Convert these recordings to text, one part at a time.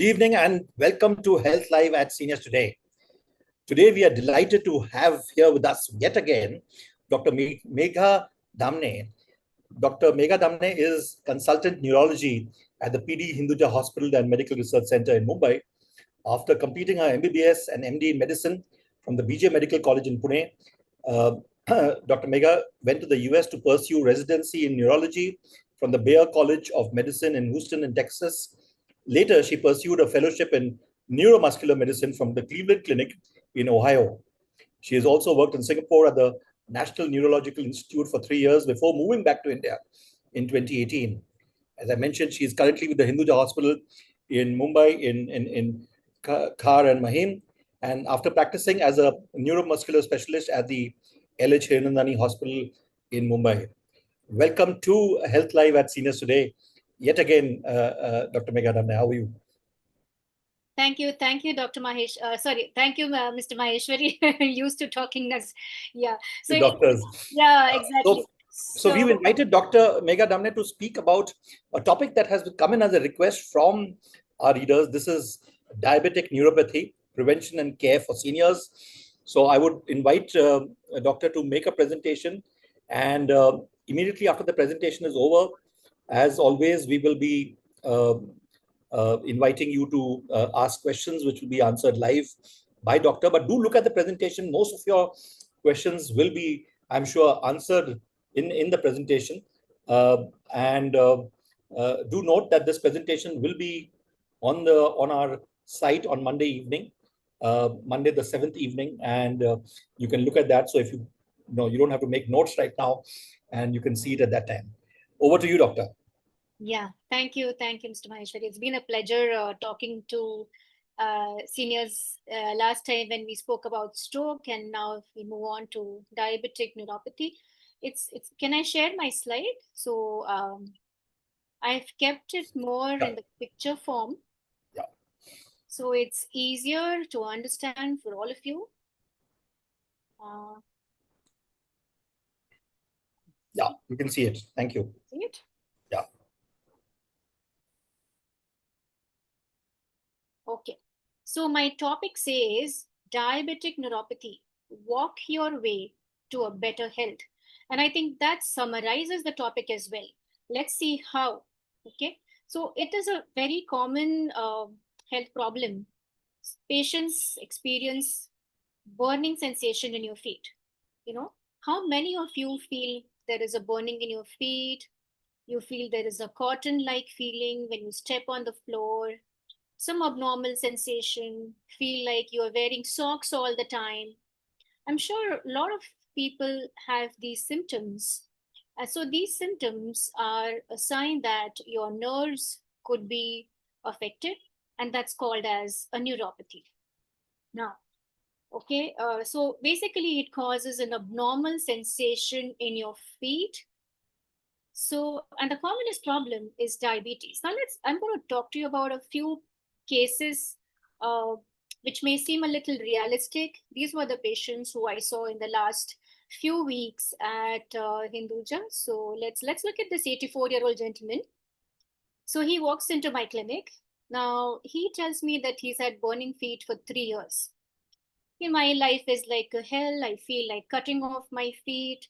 evening and welcome to Health Live at Seniors Today. Today we are delighted to have here with us yet again Dr. Megha Damne. Dr. Megha Damne is consultant neurology at the PD Hinduja Hospital and Medical Research Center in Mumbai. After completing her MBBS and MD in medicine from the BJ Medical College in Pune, Dr. Megha went to the US to pursue residency in neurology from the Bayer College of Medicine in Houston in Texas. Later, she pursued a fellowship in neuromuscular medicine from the Cleveland Clinic in Ohio. She has also worked in Singapore at the National Neurological Institute for 3 years before moving back to India in 2018. As I mentioned, she is currently with the Hinduja Hospital in Mumbai in Khar and Mahim. And after practicing as a neuromuscular specialist at the LH Hiranandani Hospital in Mumbai. Welcome to Health Live at Seniors Today. Yet again, Dr. Megha Damne, how are you? Thank you, Dr. Mahesh. Thank you, Mr. Maheshwari. Used to talking as, yeah. So, doctors. Yeah, exactly. So we've invited Dr. Megha Damne to speak about a topic that has come in as a request from our readers. This is diabetic neuropathy, prevention and care for seniors. So I would invite a doctor to make a presentation, and immediately after the presentation is over, as always, we will be inviting you to ask questions, which will be answered live by doctor. But do look at the presentation. Most of your questions will be, I'm sure, answered in the presentation. And do note that this presentation will be on our site on Monday evening, Monday the 7th evening, and you can look at that. So if you don't have to make notes right now, and you can see it at that time. Over to you, doctor. Yeah, thank you, Mr. Maheshwari. It's been a pleasure talking to seniors last time when we spoke about stroke, and now we move on to diabetic neuropathy. Can I share my slide? So I've kept it more in the picture form. Yeah. So it's easier to understand for all of you. Yeah, you can see it. Thank you. See it? Yeah. Okay. So my topic says diabetic neuropathy, walk your way to a better health. And I think that summarizes the topic as well. Let's see how. Okay. So it is a very common health problem. Patients experience burning sensation in your feet. How many of you feel there is a burning in your feet? You feel there is a cotton-like feeling when you step on the floor, some abnormal sensation, feel like you are wearing socks all the time. I'm sure a lot of people have these symptoms. So these symptoms are a sign that your nerves could be affected, and that's called as a neuropathy. Now, okay, so basically it causes an abnormal sensation in your feet. So, and the commonest problem is diabetes. Now I'm going to talk to you about a few cases which may seem a little realistic. These were the patients who I saw in the last few weeks at Hinduja. So let's look at this 84-year-old gentleman. So he walks into my clinic. Now he tells me that he's had burning feet for 3 years. My life is like a hell. I feel like cutting off my feet.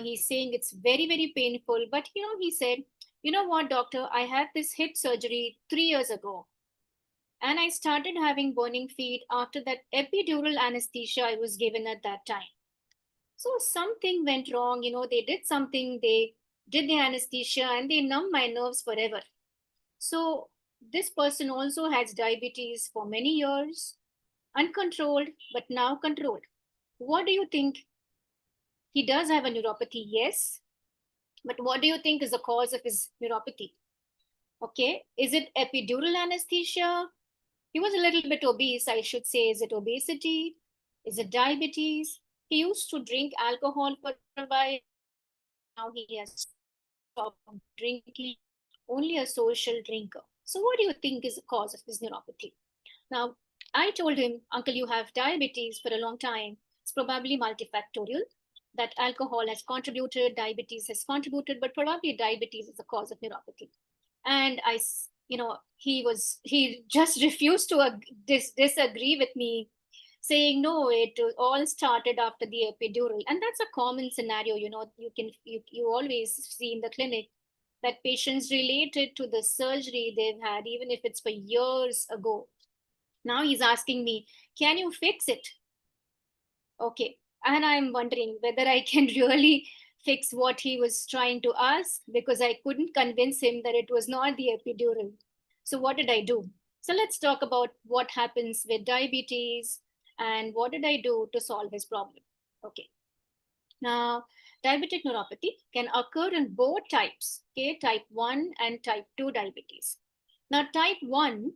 He's saying it's very, very painful. But, he said, you know what, doctor, I had this hip surgery 3 years ago. And I started having burning feet after that epidural anesthesia I was given at that time. So something went wrong. They did something. They did the anesthesia and they numbed my nerves forever. So this person also has diabetes for many years. Uncontrolled, but now controlled. What do you think? He does have a neuropathy, yes. But what do you think is the cause of his neuropathy? Okay, is it epidural anesthesia? He was a little bit obese, I should say. Is it obesity? Is it diabetes? He used to drink alcohol for a while. Now he has stopped drinking, only a social drinker. So what do you think is the cause of his neuropathy? Now, I told him, uncle, you have diabetes for a long time. It's probably multifactorial, that alcohol has contributed, diabetes has contributed, but probably diabetes is the cause of neuropathy. And I he just refused to disagree with me, saying no, it all started after the epidural. And that's a common scenario, you always see in the clinic, that patients related to the surgery they've had, even if it's for years ago. Now he's asking me, can you fix it? Okay. And I'm wondering whether I can really fix what he was trying to ask, because I couldn't convince him that it was not the epidural. So, what did I do? So, let's talk about what happens with diabetes and what did I do to solve his problem. Okay. Now, diabetic neuropathy can occur in both types, okay, type 1 and type 2 diabetes. Now, type 1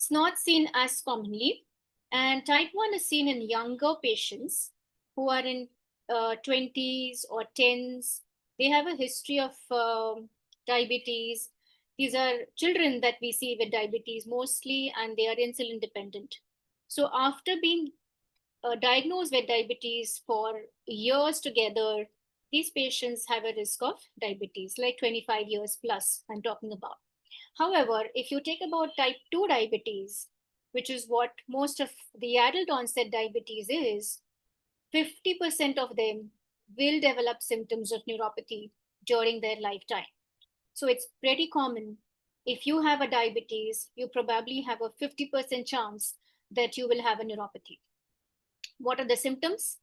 is not seen as commonly, and type 1 is seen in younger patients who are in 20s or 10s. They have a history of diabetes. These are children that we see with diabetes mostly, and they are insulin dependent. So, after being diagnosed with diabetes for years together, these patients have a risk of diabetes, like 25 years plus, I'm talking about. However, if you take about type 2 diabetes, which is what most of the adult onset diabetes is, 50% of them will develop symptoms of neuropathy during their lifetime. So it's pretty common. If you have a diabetes, you probably have a 50% chance that you will have a neuropathy. What are the symptoms?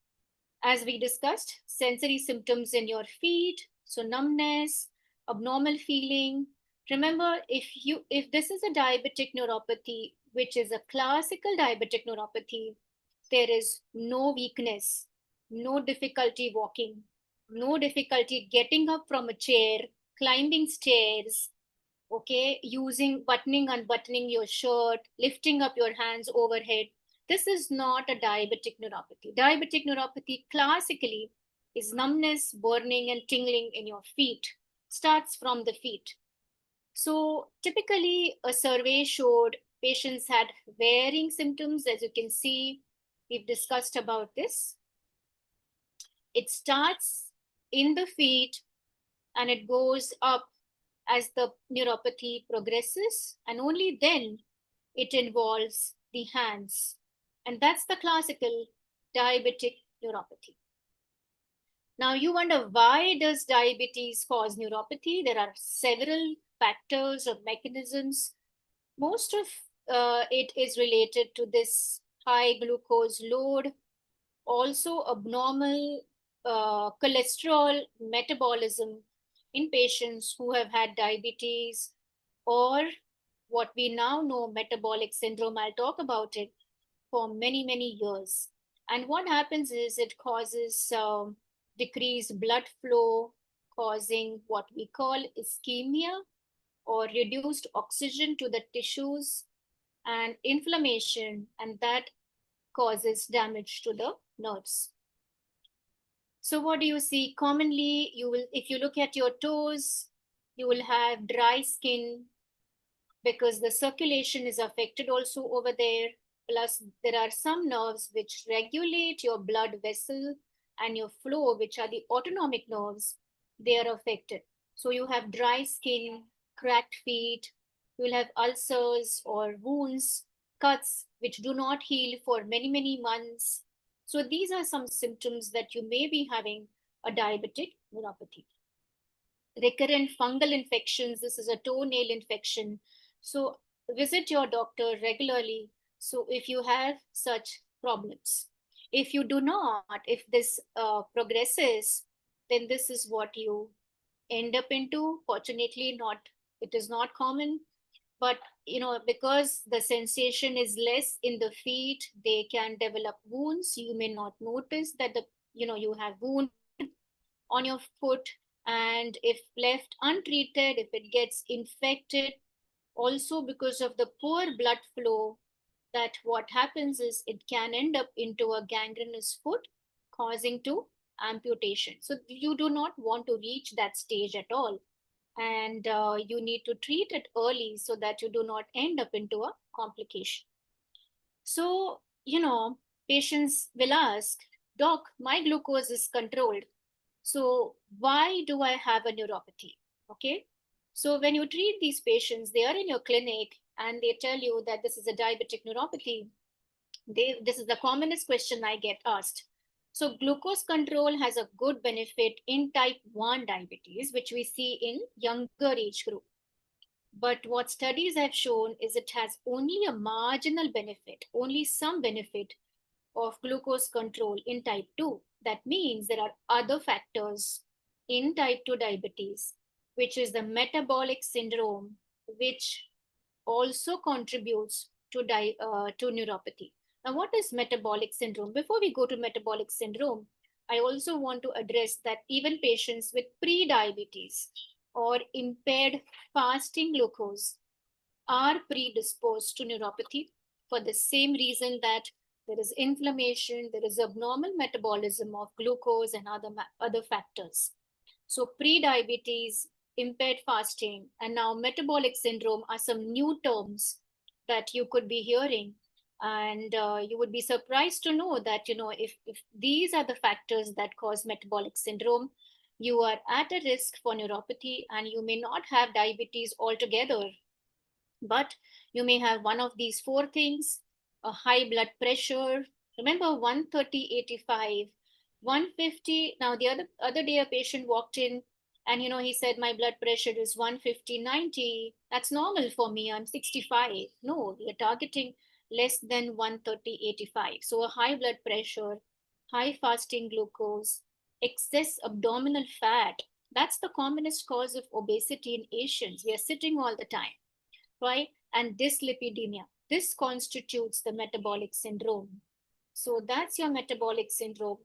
As we discussed, sensory symptoms in your feet, so numbness, abnormal feeling. Remember, if this is a diabetic neuropathy, which is a classical diabetic neuropathy, there is no weakness, no difficulty walking, no difficulty getting up from a chair, climbing stairs, okay, using buttoning, unbuttoning your shirt, lifting up your hands overhead. This is not a diabetic neuropathy. Diabetic neuropathy classically is numbness, burning, and tingling in your feet, starts from the feet. So typically, a survey showed patients had varying symptoms. As you can see, we've discussed about this. It starts in the feet and it goes up as the neuropathy progresses, and only then it involves the hands. And that's the classical diabetic neuropathy. Now you wonder, why does diabetes cause neuropathy? There are several factors or mechanisms. Most of it is related to this high glucose load, also abnormal cholesterol metabolism in patients who have had diabetes, or what we now know metabolic syndrome. I'll talk about it, for many, many years. And what happens is it causes decreased blood flow, causing what we call ischemia, or reduced oxygen to the tissues, and inflammation, and that causes damage to the nerves. So what do you see? Commonly, if you look at your toes, you will have dry skin because the circulation is affected also over there. Plus, there are some nerves which regulate your blood vessel and your flow, which are the autonomic nerves. They are affected. So you have dry skin, cracked feet, you will have ulcers or wounds, cuts which do not heal for many, many months. So these are some symptoms that you may be having a diabetic neuropathy. Recurrent fungal infections, this is a toenail infection. So visit your doctor regularly. So if you have such problems, if you do not, if this progresses, then this is what you end up into. Fortunately, not, it is not common, but because the sensation is less in the feet, they can develop wounds. You may not notice that you have wound on your foot, and if left untreated, if it gets infected, also because of the poor blood flow, that what happens is it can end up into a gangrenous foot, causing to amputation. So you do not want to reach that stage at all, and you need to treat it early so that you do not end up into a complication. So patients will ask, doc, my glucose is controlled, so why do I have a neuropathy? Okay, So when you treat these patients, they are in your clinic and they tell you that this is a diabetic neuropathy. This is the commonest question I get asked. So glucose control has a good benefit in type 1 diabetes, which we see in younger age group. But what studies have shown is it has only a marginal benefit, only some benefit of glucose control in type 2. That means there are other factors in type 2 diabetes, which is the metabolic syndrome, which also contributes to neuropathy. Now, what is metabolic syndrome? Before we go to metabolic syndrome, I also want to address that even patients with pre-diabetes or impaired fasting glucose are predisposed to neuropathy for the same reason that there is inflammation, there is abnormal metabolism of glucose and other factors. So pre-diabetes, impaired fasting, and now metabolic syndrome are some new terms that you could be hearing. And you would be surprised to know that, if these are the factors that cause metabolic syndrome, you are at a risk for neuropathy and you may not have diabetes altogether, but you may have one of these four things: a high blood pressure. Remember, 130/85, 150. Now, the other day, a patient walked in and he said, my blood pressure is 150/90. That's normal for me. I'm 65. No, we are targeting less than 130/85. So, a high blood pressure, high fasting glucose, excess abdominal fat. That's the commonest cause of obesity in Asians. We are sitting all the time, right? And dyslipidemia. This constitutes the metabolic syndrome. So that's your metabolic syndrome.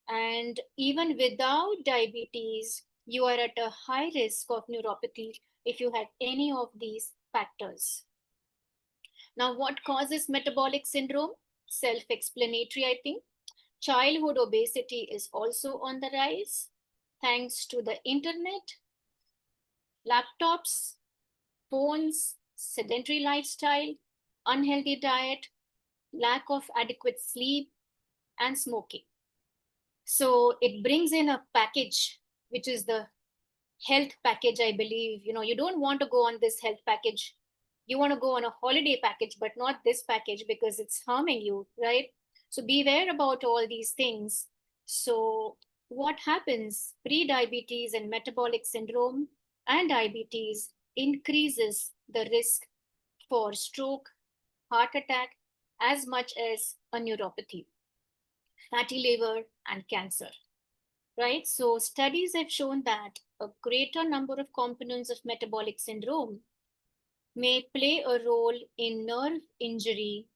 And even without diabetes, you are at a high risk of neuropathy if you have any of these factors. Now, what causes metabolic syndrome? Self explanatory, I think. Childhood obesity is also on the rise thanks to the internet, laptops, phones, sedentary lifestyle, unhealthy diet, lack of adequate sleep, and smoking. So it brings in a package, which is the health package, I believe. You don't want to go on this health package. You want to go on a holiday package, but not this package because it's harming you, right? So beware about all these things. So what happens? Pre-diabetes and metabolic syndrome and diabetes increases the risk for stroke, heart attack, as much as a neuropathy, fatty liver, and cancer, right? So studies have shown that a greater number of components of metabolic syndrome may play a role in nerve injury,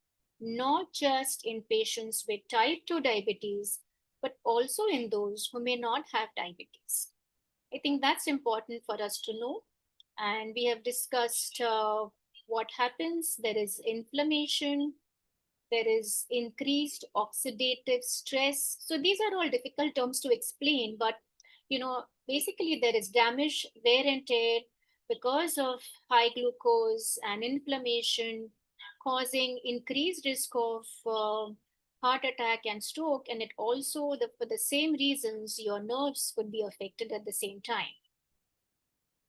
not just in patients with type 2 diabetes, but also in those who may not have diabetes. I think that's important for us to know. And we have discussed what happens. There is inflammation, there is increased oxidative stress. So these are all difficult terms to explain, but basically there is damage, wear and tear because of high glucose and inflammation, causing increased risk of heart attack and stroke. And it also, for the same reasons, your nerves could be affected at the same time.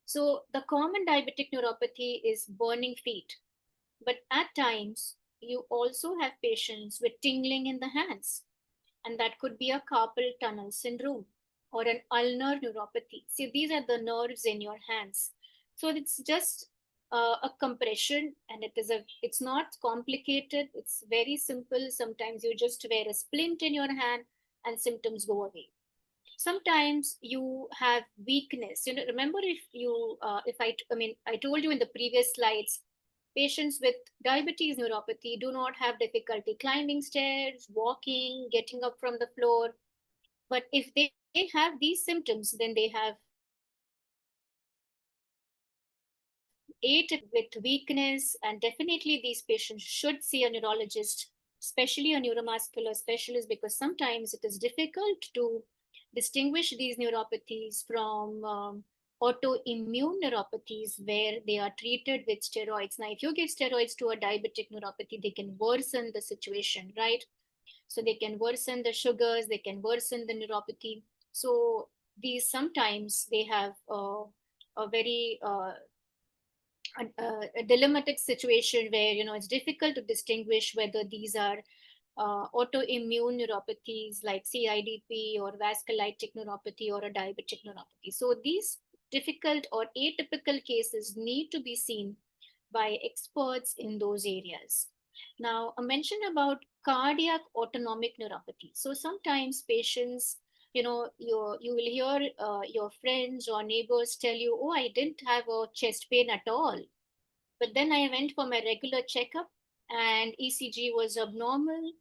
So the common diabetic neuropathy is burning feet, but at times you also have patients with tingling in the hands, and that could be a carpal tunnel syndrome or an ulnar neuropathy. See, these are the nerves in your hands. So it's just a compression, and it's not complicated. It's very simple. Sometimes you just wear a splint in your hand, and symptoms go away. Sometimes you have weakness. Remember, I told you in the previous slides, patients with diabetes neuropathy do not have difficulty climbing stairs, walking, getting up from the floor. But if they have these symptoms, then they have with weakness, and definitely these patients should see a neurologist, especially a neuromuscular specialist, because sometimes it is difficult to distinguish these neuropathies from autoimmune neuropathies where they are treated with steroids. Now, if you give steroids to a diabetic neuropathy, they can worsen the situation, right? So they can worsen the sugars, they can worsen the neuropathy. So these sometimes they have a very a dilemmatic situation where, it's difficult to distinguish whether these are autoimmune neuropathies like CIDP or vasculitic neuropathy or a diabetic neuropathy. So these difficult or atypical cases need to be seen by experts in those areas. Now, a mention about cardiac autonomic neuropathy. So sometimes patients, you will hear your friends or neighbors tell you, "Oh, I didn't have a chest pain at all. But then I went for my regular checkup and ECG was abnormal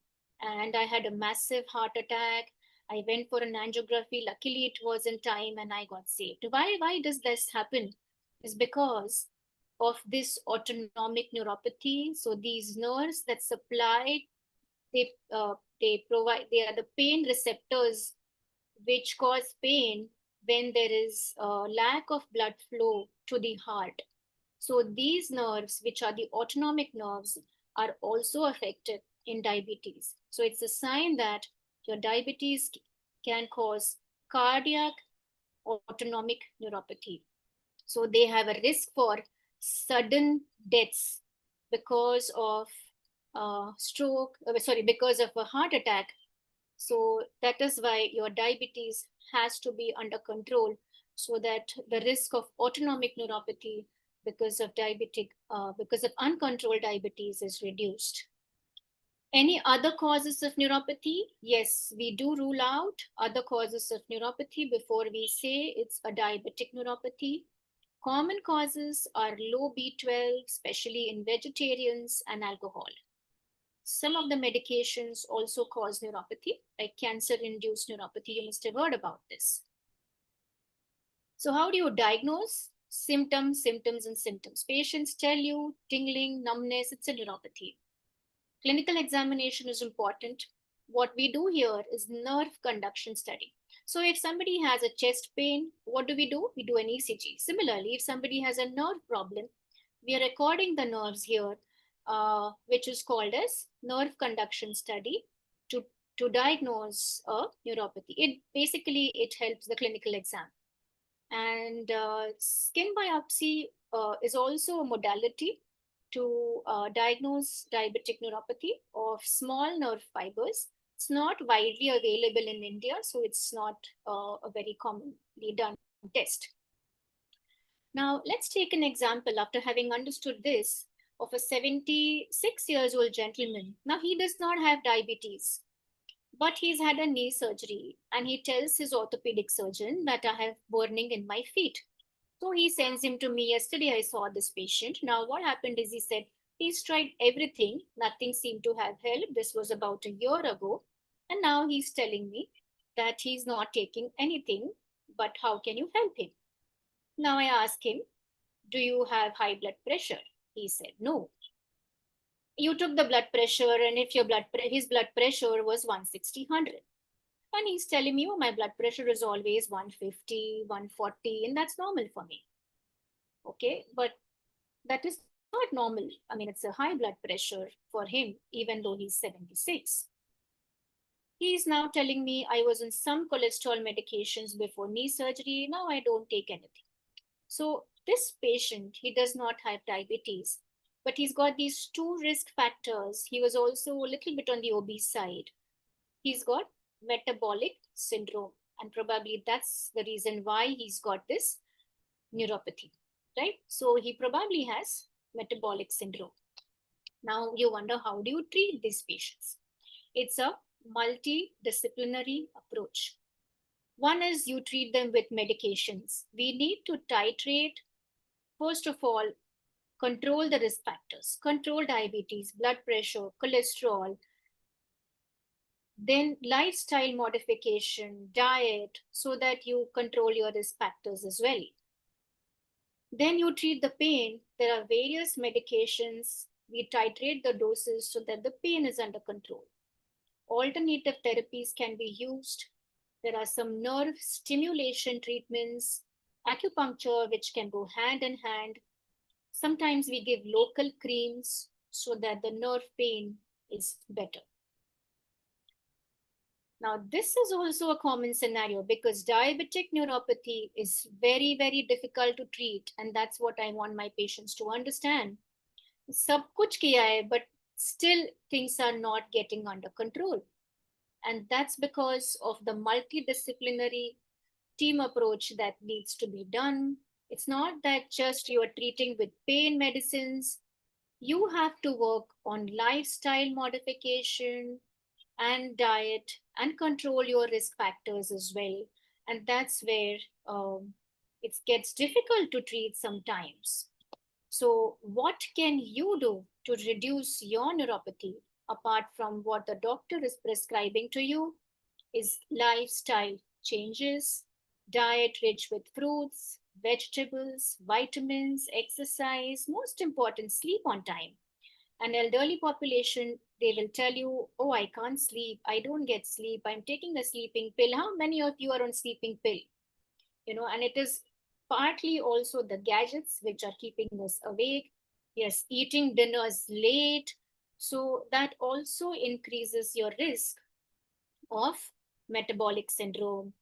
and I had a massive heart attack. I went for an angiography. Luckily, it was in time and I got saved." Why does this happen? Is because of this autonomic neuropathy. So these nerves that supply, they are the pain receptors which cause pain when there is a lack of blood flow to the heart. So these nerves, which are the autonomic nerves, are also affected in diabetes. So it's a sign that your diabetes can cause cardiac autonomic neuropathy. So they have a risk for sudden deaths because of because of a heart attack. So that is why your diabetes has to be under control so that the risk of autonomic neuropathy because of uncontrolled diabetes is reduced. Any other causes of neuropathy? Yes, we do rule out other causes of neuropathy before we say it's a diabetic neuropathy. Common causes are low B12, especially in vegetarians, and alcohol. Some of the medications also cause neuropathy, like cancer-induced neuropathy. You must have heard about this. So how do you diagnose? Symptoms, symptoms, and symptoms. Patients tell you tingling, numbness, it's a neuropathy. Clinical examination is important. What we do here is nerve conduction study. So if somebody has a chest pain, what do? We do an ECG. Similarly, if somebody has a nerve problem, we are recording the nerves here, which is called as nerve conduction study to diagnose a neuropathy. It helps the clinical exam. And skin biopsy is also a modality to diagnose diabetic neuropathy of small nerve fibers. It's not widely available in India, so it's not a very commonly done test. Now, let's take an example after having understood this of a 76 years old gentleman. Now, he does not have diabetes, but he's had a knee surgery and he tells his orthopedic surgeon that I have burning in my feet. So he sends him to me. Yesterday, I saw this patient. Now, what happened is he said, he's tried everything. Nothing seemed to have helped. This was about a year ago. And now he's telling me that he's not taking anything. But how can you help him? Now I ask him, do you have high blood pressure? He said, no. You took the blood pressure, and if his blood pressure was 160/100. And he's telling me, oh, my blood pressure is always 150, 140, and that's normal for me. Okay, but that is not normal. I mean, it's a high blood pressure for him, even though he's 76. He's now telling me I was on some cholesterol medications before knee surgery. Now I don't take anything. So this patient, he does not have diabetes, but he's got these two risk factors. He was also a little bit on the obese side. He's got metabolic syndrome, and probably that's the reason why he's got this neuropathy, right? So he probably has metabolic syndrome. Now you wonder, how do you treat these patients? It's a multidisciplinary approach. One is you treat them with medications. We need to titrate, first of all, control the risk factors, control diabetes, blood pressure, cholesterol, then lifestyle modification, diet, so that you control your risk factors as well. Then you treat the pain. There are various medications. We titrate the doses so that the pain is under control. Alternative therapies can be used. There are some nerve stimulation treatments, acupuncture, which can go hand in hand. Sometimes we give local creams so that the nerve pain is better. Now, this is also a common scenario because diabetic neuropathy is very, very difficult to treat. And that's what I want my patients to understand. सब कुछ किया है, but still things are not getting under control. And that's because of the multidisciplinary team approach that needs to be done. It's not that just you are treating with pain medicines. You have to work on lifestyle modification and diet and control your risk factors as well. And that's where it gets difficult to treat sometimes. So, what can you do to reduce your neuropathy apart from what the doctor is prescribing to you? Is lifestyle changes, diet rich with fruits, vegetables, vitamins, exercise, most important, sleep on time. An elderly population, they will tell you, oh, I can't sleep, I don't get sleep, I'm taking a sleeping pill. How many of you are on sleeping pill? And it is partly also the gadgets which are keeping us awake. Yes, eating dinners late. So that also increases your risk of metabolic syndrome.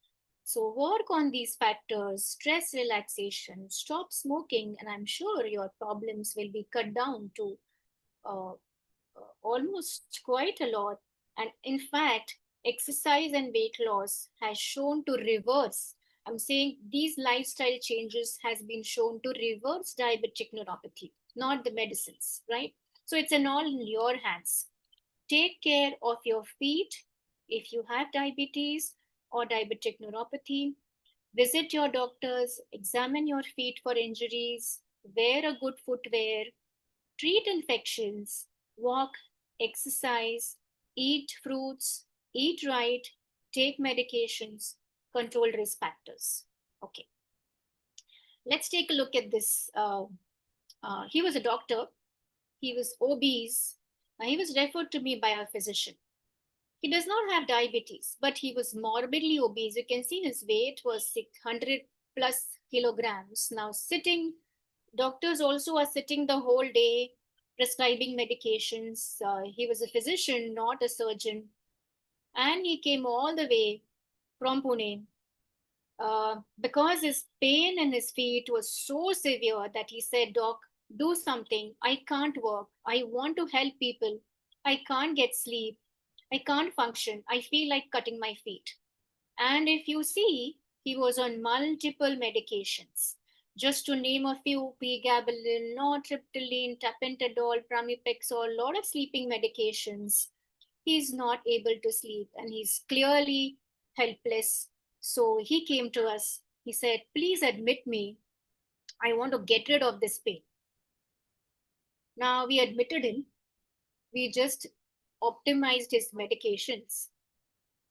So work on these factors, stress relaxation, stop smoking, and I'm sure your problems will be cut down to uh, almost quite a lot. And in fact, exercise and weight loss has shown to reverse. I'm saying these lifestyle changes has been shown to reverse diabetic neuropathy, not the medicines, right? So it's an all in your hands. Take care of your feet if you have diabetes or diabetic neuropathy. Visit your doctors, examine your feet for injuries, wear a good footwear, treat infections, walk, exercise, eat fruits, eat right, take medications, control risk factors. Okay, let's take a look at this. He was a doctor, he was obese, he was referred to me by a physician. He does not have diabetes, but he was morbidly obese. You can see his weight was 600 plus kilograms. Now, sitting, doctors also are sitting the whole day prescribing medications. He was a physician, not a surgeon. And he came all the way from Pune because his pain in his feet was so severe that he said, Doc, do something. I can't work. I want to help people. I can't get sleep. I can't function. I feel like cutting my feet. And if you see, he was on multiple medications. Just to name a few, pregabalin, nortriptyline, tapentadol, pramipexole, a lot of sleeping medications. He's not able to sleep and he's clearly helpless. So he came to us. He said, please admit me. I want to get rid of this pain. Now we admitted him. We just optimized his medications.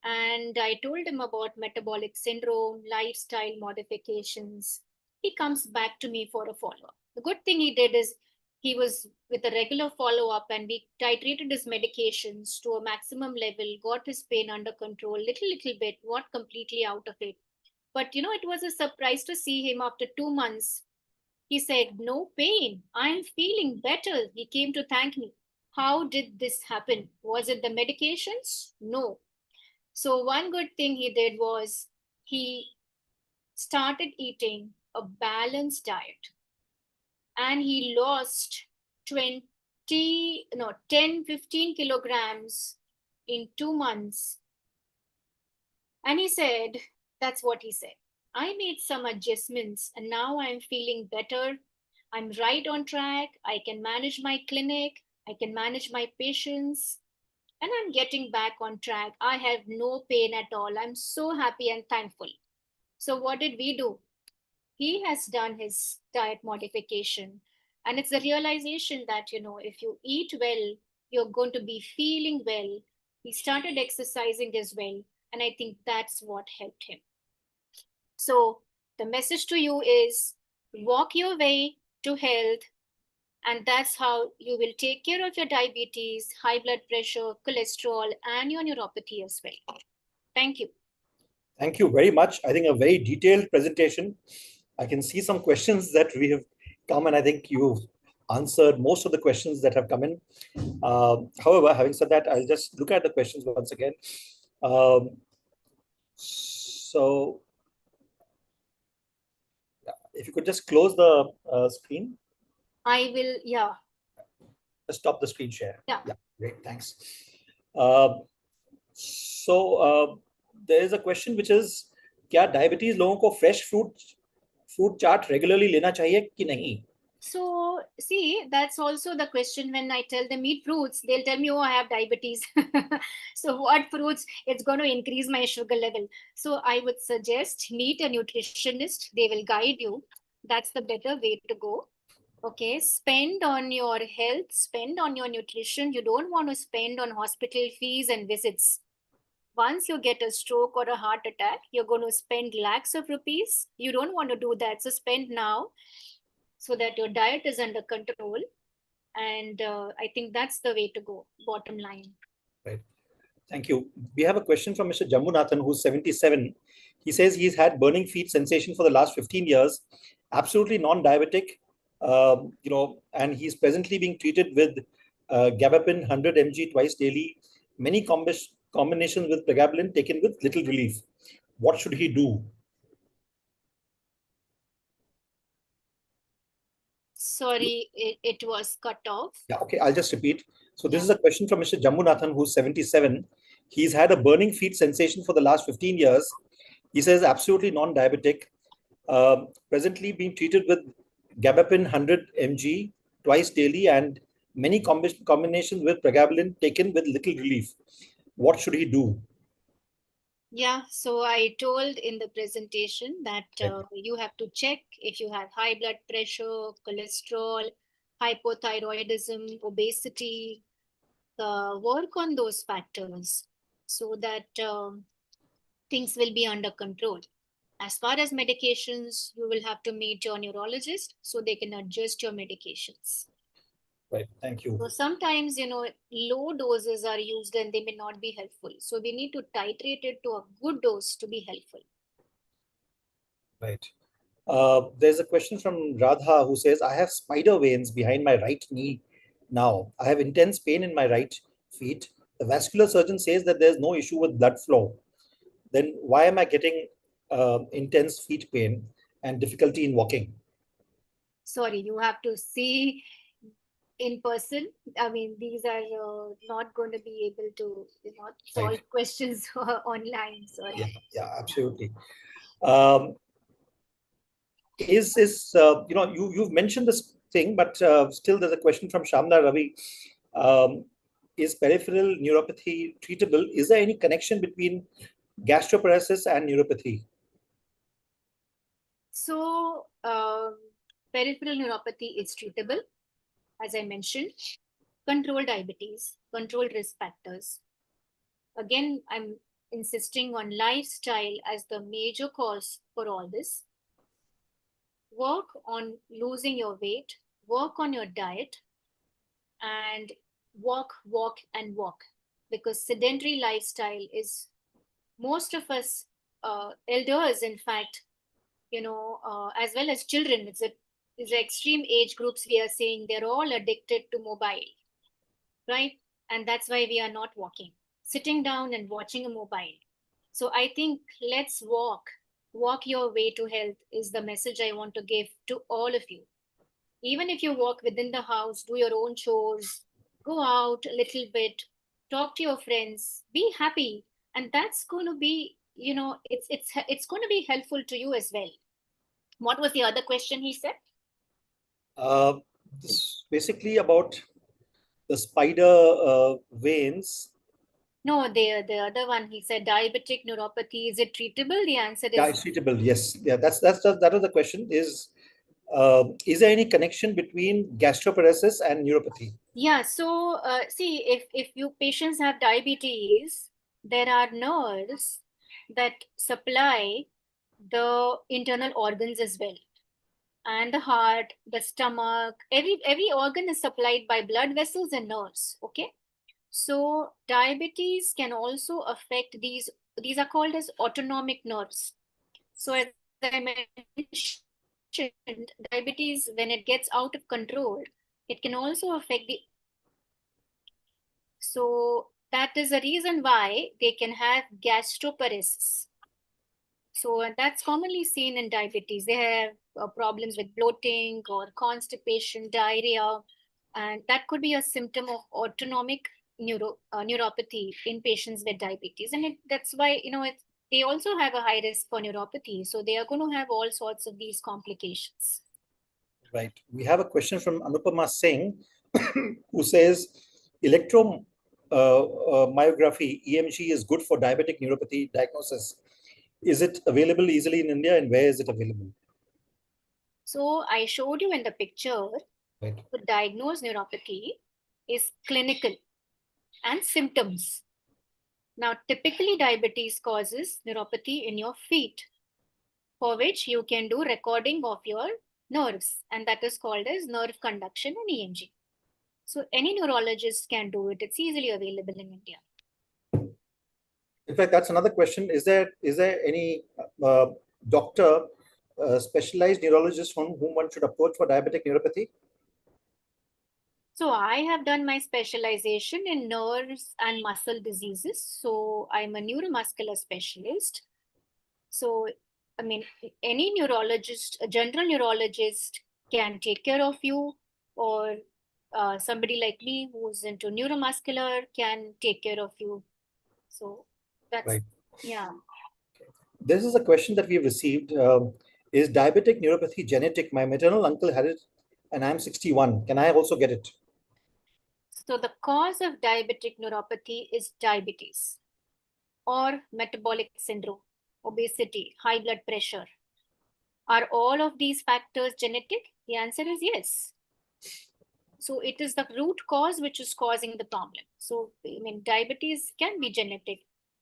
And I told him about metabolic syndrome, lifestyle modifications. He comes back to me for a follow up. The good thing he did is he was with a regular follow up and we titrated his medications to a maximum level, got his pain under control, little bit, not completely out of it. But it was a surprise to see him after 2 months. He said, no pain. I'm feeling better. He came to thank me. How did this happen? Was it the medications? No. So, one good thing he did was he started eating a balanced diet and he lost 20, no, 10, 15 kilograms in 2 months. And he said, that's what he said. I made some adjustments and now I'm feeling better. I'm right on track. I can manage my clinic. I can manage my patients and I'm getting back on track. I have no pain at all. I'm so happy and thankful. So, what did we do? He has done his diet modification. And it's the realization that, if you eat well, you're going to be feeling well. He started exercising as well. And I think that's what helped him. So, the message to you is walk your way to health. And that's how you will take care of your diabetes, high blood pressure, cholesterol, and your neuropathy as well. Thank you. Thank you very much. I think a very detailed presentation. I can see some questions that we have come, and I think you've answered most of the questions that have come in. However, having said that, I'll just look at the questions once again. So if you could just close the screen. I will, yeah. Stop the screen share. Yeah. Great, thanks. So there is a question which is, क्या diabetes लोगों को fresh fruit चाट regularly लेना चाहिए कि नहीं? So, see, that's also the question. When I tell them eat fruits, they'll tell me, oh, I have diabetes. So, what fruits? It's going to increase my sugar level. So, I would suggest meet a nutritionist. They will guide you. That's the better way to go. Okay, spend on your health, spend on your nutrition. You don't want to spend on hospital fees and visits. Once you get a stroke or a heart attack, you're going to spend lakhs of rupees. You don't want to do that. So, spend now so that your diet is under control. And I think that's the way to go, bottom line. Right. Thank you. We have a question from Mr. Jammunathan, who's 77. He says he's had burning feet sensation for the last 15 years, absolutely non-diabetic, and he's presently being treated with gabapentin 100 mg twice daily, many combinations with pregabalin taken with little relief. What should he do? Sorry, it was cut off. Yeah, okay, I'll just repeat. So this is a question from Mr. Jammunathan, who's 77. He's had a burning feet sensation for the last 15 years. He says absolutely non-diabetic, presently being treated with gabapentin 100 mg twice daily and many combinations with pregabalin taken with little relief. What should he do? Yeah, so I told in the presentation that you have to check if you have high blood pressure, cholesterol, hypothyroidism, obesity, work on those factors so that things will be under control. As far as medications, you will have to meet your neurologist so they can adjust your medications. Right, thank you. So sometimes, low doses are used and they may not be helpful. So we need to titrate it to a good dose to be helpful. Right. There's a question from Radha who says, I have spider veins behind my right knee now. I have intense pain in my right feet. The vascular surgeon says that there's no issue with blood flow. Then why am I getting intense feet pain and difficulty in walking? Sorry, you have to see in person. I mean, these are not going to be able to solve Right. questions online. Sorry. Yeah, absolutely. You've mentioned this thing, but still there's a question from Shamla Ravi. Is peripheral neuropathy treatable? Is there any connection between gastroparesis and neuropathy? So, peripheral neuropathy is treatable, as I mentioned. Control diabetes, control risk factors. Again, I'm insisting on lifestyle as the major cause for all this. Work on losing your weight, work on your diet, and walk, and walk. Because sedentary lifestyle is most of us elders, in fact, as well as children, it's the extreme age groups we are saying they're all addicted to mobile, right? And that's why we are not walking, sitting down and watching a mobile. So I think let's walk your way to health is the message I want to give to all of you. Even if you walk within the house, do your own chores, go out a little bit, talk to your friends, be happy, and that's going to be, it's going to be helpful to you as well. What was the other question he said? This basically about the spider veins. No, the other one, he said diabetic neuropathy, is it treatable? The answer is Yeah, it's treatable. Yes. Yeah, that was the question. Is there any connection between gastroparesis and neuropathy? yeah. So see, if you patients have diabetes, there are nerves that supply the internal organs as well, and the heart, the stomach, every organ is supplied by blood vessels and nerves. Okay, so diabetes can also affect these. These are called as autonomic nerves. So as I mentioned, diabetes, when it gets out of control, it can also affect the. So that is the reason why they can have gastroparesis. So that's commonly seen in diabetes. They have problems with bloating or constipation, diarrhea, and that could be a symptom of autonomic neuropathy in patients with diabetes. And that's why, they also have a high risk for neuropathy. So they are going to have all sorts of these complications. Right. We have a question from Anupama Singh, who says electromyography, EMG, is good for diabetic neuropathy diagnosis. Is it available easily in India, and where is it available? So I showed you in the picture, right. To diagnose neuropathy is clinical and symptoms. Now, typically diabetes causes neuropathy in your feet, for which you can do recording of your nerves, and that is called as nerve conduction and EMG. So any neurologist can do it. It's easily available in India. In fact, that's another question. Is there any doctor, specialized neurologist whom one should approach for diabetic neuropathy? So I have done my specialization in nerves and muscle diseases. So I'm a neuromuscular specialist. So, I mean, any neurologist, a general neurologist can take care of you, or somebody like me who's into neuromuscular can take care of you. So that's, right. Yeah. This is a question that we've received. Is diabetic neuropathy genetic? My maternal uncle had it and I'm 61. Can I also get it? So the cause of diabetic neuropathy is diabetes or metabolic syndrome, obesity, high blood pressure. Are all of these factors genetic? The answer is yes. So it is the root cause which is causing the problem. So, I mean, diabetes can be genetic.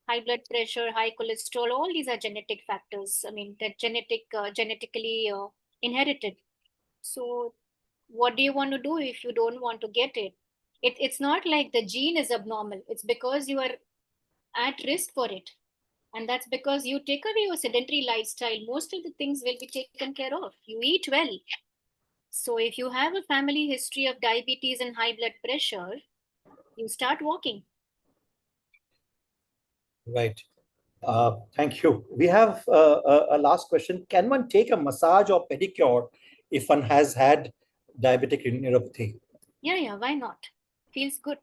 High blood pressure, high cholesterol, all these are genetic factors. I mean, that genetically inherited. So what do you want to do if you don't want to get it? It's not like the gene is abnormal. It's because you are at risk for it. And that's because you take away your sedentary lifestyle. Most of the things will be taken care of. You eat well. So if you have a family history of diabetes and high blood pressure, you start walking. Right. Thank you. We have a last question. Can one take a massage or pedicure if one has had diabetic neuropathy? Yeah, why not? Feels good.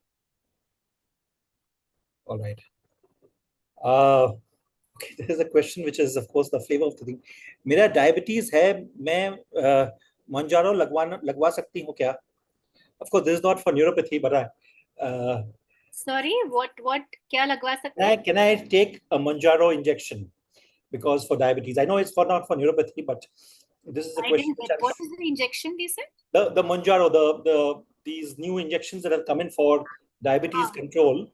All right. Okay, there is a question which is, of course, the flavor of the thing. मेरा diabetes है, मैं Manjaro लगवा सकती हूँ क्या? Of course, this is not for neuropathy, but Sorry, what क्या लगवा सकते हैं? can I take a Manjaro injection? Because for diabetes, I know it's not for neuropathy, but this is a question. What is the injection they said? The Manjaro, these new injections that have come in for diabetes control.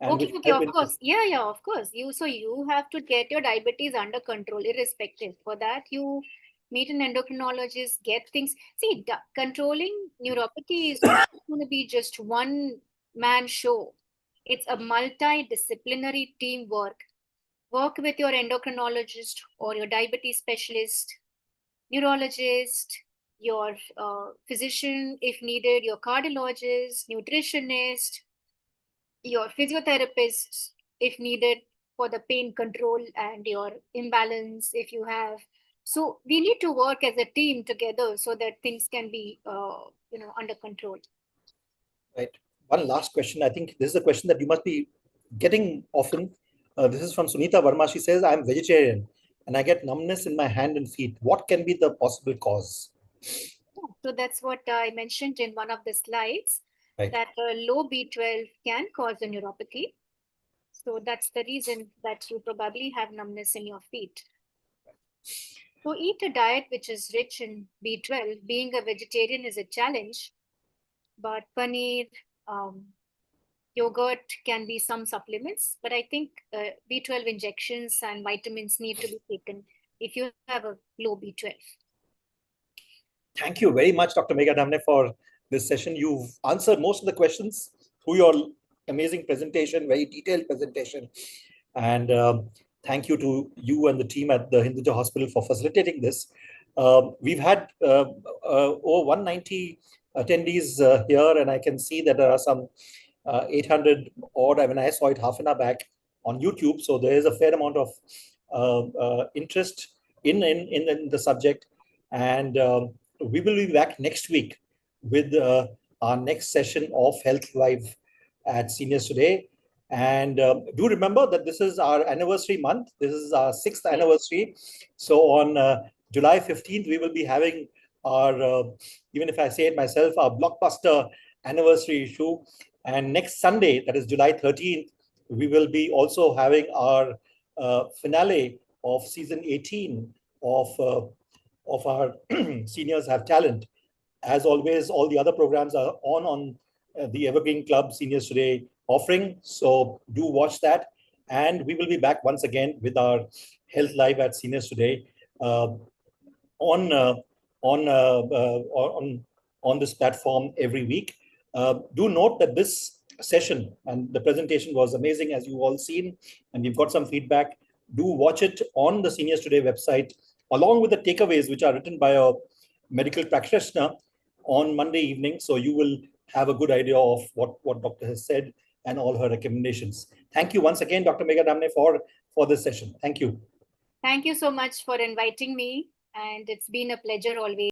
And Okay, of course. Yeah, of course. You have to get your diabetes under control, irrespective. For that, you meet an endocrinologist, get things. See, controlling neuropathy is not going to be just one man show. It's a multidisciplinary teamwork. Work with your endocrinologist or your diabetes specialist, neurologist, your physician if needed, your cardiologist, nutritionist, your physiotherapist if needed for the pain control and your imbalance if you have. So we need to work as a team together so that things can be under control. Right. One last question. I think this is a question that you must be getting often. This is from Sunita Verma. She says, I'm vegetarian and I get numbness in my hand and feet. What can be the possible cause? So that's what I mentioned in one of the slides, right. That low B12 can cause a neuropathy. So that's the reason that you probably have numbness in your feet. So eat a diet which is rich in B12. Being a vegetarian is a challenge, but paneer, yogurt can be some supplements. But I think B12 injections and vitamins need to be taken if you have a low B12. Thank you very much, Dr. Megha Damne, for this session. You've answered most of the questions through your amazing presentation, very detailed presentation. And thank you to you and the team at the Hinduja Hospital for facilitating this. We've had over 190 attendees here, and I can see that there are some 800 odd when I saw it half an hour back on YouTube. So there is a fair amount of interest in the subject. And we will be back next week with our next session of Health Live at Seniors Today. And do remember that this is our anniversary month. This is our 6th anniversary. So on July 15th, we will be having our, even if I say it myself, our blockbuster anniversary issue. And next Sunday, that is July 13th, we will be also having our finale of season 18 of our Seniors Have Talent. As always, all the other programs are on the Evergreen Club Seniors Today offering. So do watch that. And we will be back once again with our Health Live at Seniors Today on this platform every week. Do note that this session and the presentation was amazing, as you've all seen, and we've got some feedback. Do watch it on the Seniors Today website, along with the takeaways, which are written by a medical practitioner on Monday evening. So you will have a good idea of what doctor has said and all her recommendations. Thank you once again, Dr. Megha Damne, for this session. Thank you. Thank you so much for inviting me. And it's been a pleasure always.